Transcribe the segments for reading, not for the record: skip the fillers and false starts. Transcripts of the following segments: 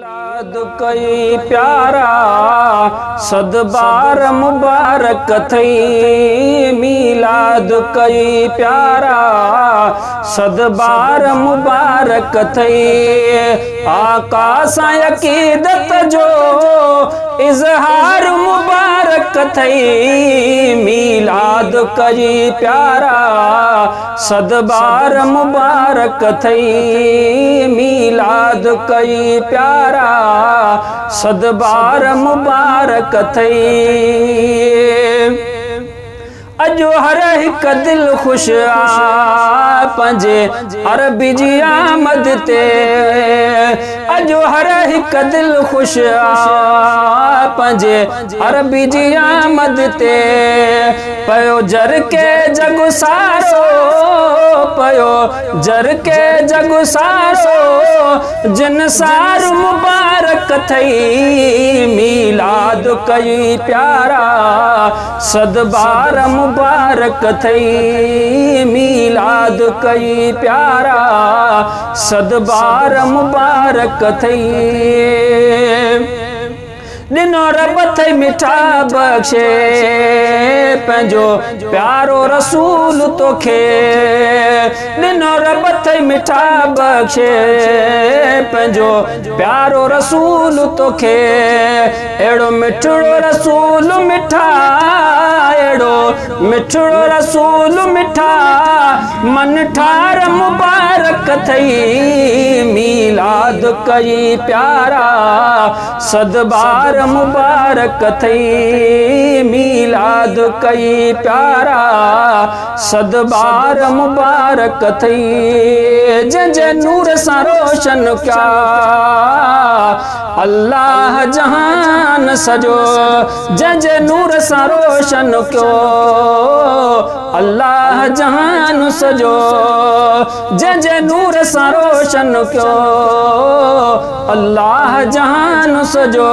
मीलाद कई प्यारा सदबार मुबारक थई। मीलाद कई प्यारा सदबार मुबारक थई। आका सा अकीदत जो इजहार मुबारक थई। मीलाद कई प्यारा सदबार मुबारक थई। मीलाद कई प्यारा सदबार मुबारक थई। अजो हर हिक दिल खुश आ पंजे अरबी जी आमद ते। अजो हर हिक दिल खुश आ पंजे अरबी जी आमद ते। पयो जर के जग सारो पयो जर के जग सारो जिन सार मुबारक थई। मीलाद कई प्यारा सदबार मुबारक थई। मीलाद कई प्यारा सदबार मुबारक थई। दिनो रब थई मिठा बख्शे पंजो प्यारो रसूल तोखे। दिनो रब थई मिठा बख्शे पंजो प्यारो रसूल तोखे। एड़ो मिठड़ो रसूल मिठा एड़ो मिठड़ो रसूल मिठा मन ठार मुबारक थई। मीलाद कई प्यारा सदबार मुबारक थई। मीलाद कई प्यारा सदबार मुबारक थई। जंज नूर सा रोशन क्या अल्लाह जहान सजो। जंज नूर सा रोशन क्यों अल्लाह जहान सजो। जंज नूर सा रोशन क्यों अल्लाह जहान सजो।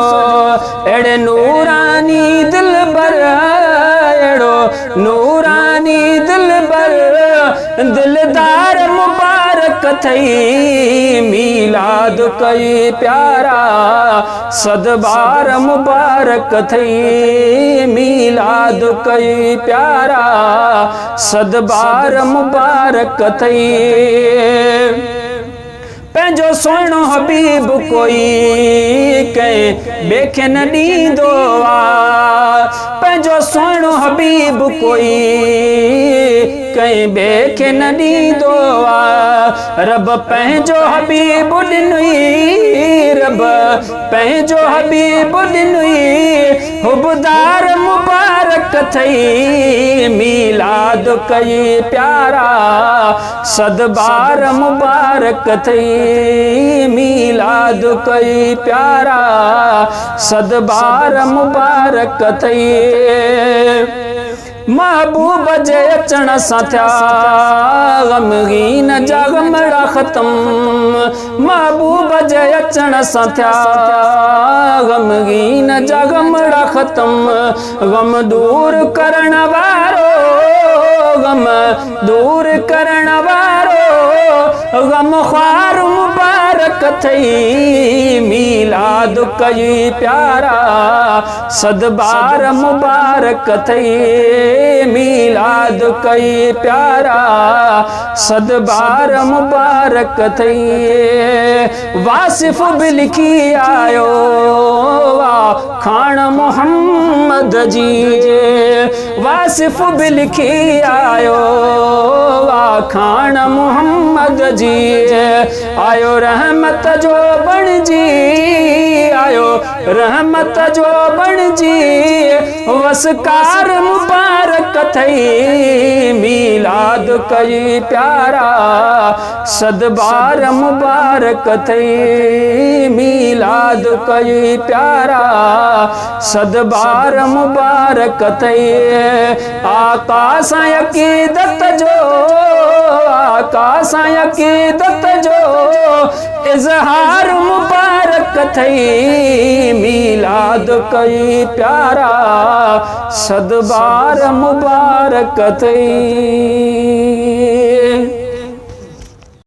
एड़े नूरानी दिल बर एड़ो नूरानी दिल बर दिलदार मुबारक थई। मीलाद कई प्यारा सदबार मुबारक थई। मीलाद कई प्यारा सदबार मुबारक थई। पंहिंजो सुहिणो हबीब कोई कंहिं ॿिए खे न ॾींदो आ। पंहिंजो सुहिणो हबीब कोई कंहिं ॿिए खे न ॾींदो आ। रब पंहिंजो हबीब ॾिनई रब पंहिंजो हबीब ॾिनई हुबदार मुबारक थई। मीलाद कई प्यारा सदबार मुबारक थई। मीलाद कई प्यारा सदबार मुबारक थई। महबूब जे अचण सां थिया ग़मगीन जा ग़मड़ा ख़त्म। महबूब जे अचण सां थिया ग़मगीन जा ग़मड़ा ख़त्म। ग़म दूर करण वारो ग़म दूर करण वारो ग़म ख़्वार मुबारक थई। मीलाद कई प्यारा सदबार मुबारक थई। मीलाद कई प्यारा सदबार मुबारक थई। वासिफ भी लिखी आयो खान मोहम्मद जी। वासिफ भी लिखी आयो खान मोहम्मद जी। आयो रहमत जो बण जी आयो रहमत जो बण जी वसकार मुबारक थई। मीलाद कई प्यारा सदबार मुबारक थई। मीलाद कई प्यारा सदबार मुबारक थई। आका सा अकीदत जो आका सा अकीदत जो इजहार मुबारक थई। मीलाद कई प्यारा सदबार मुबारक थई।